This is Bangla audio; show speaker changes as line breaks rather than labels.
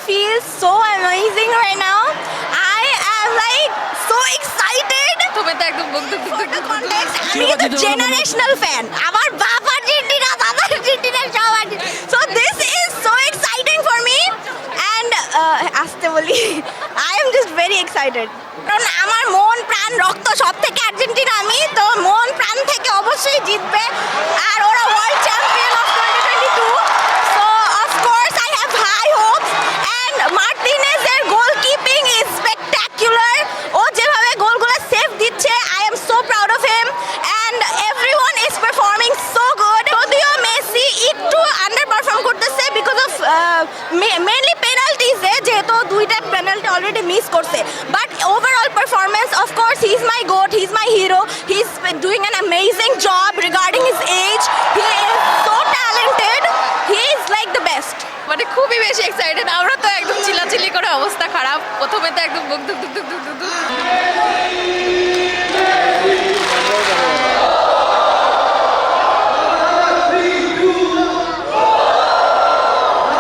feels so amazing right now. I am like so excited.
তুমি তো একদম বুক দুক
For the context, আমি কিন্তু generational fan. আমার বাপ আর্জেন্টিনা, দাদা আর্জেন্টিনা, সব Argentina. So this is so exciting for me. And আসতে বলি, I am just very excited. কারণ আমার মন প্রাণ রক্ত সব থেকে আর্জেন্টিনা আমি, তো মন প্রাণ থেকে অবশ্যই জিতবে। আর ওরা world champion of 2022. So of course I have high hopes. And Martinezের goalkeeping is spectacular. ও যেভাবে গোলগুলো সেভ দিচ্ছে, I am so proud of him. And everyone is performing so good. যদিও মেসি একটু আন্ডারপারফর্ম করতেছে বিকজ অফ মেইনলি পেনাল্টিজ যেহেতু দুইটা পেনাল্টি অলরেডি মিস করছে, but overall performance of course he is my goat, he is my hero, he is doing an amazing job regarding his age, he is so talented, he is like the best.
মানে খুবই বেশি এক্সাইটেড। আমরা তো একদম চিল্লাচিল্লি করে অবস্থা খারাপ, প্রথমে তো একদম বুক দুক দুক দুক দুক দুক।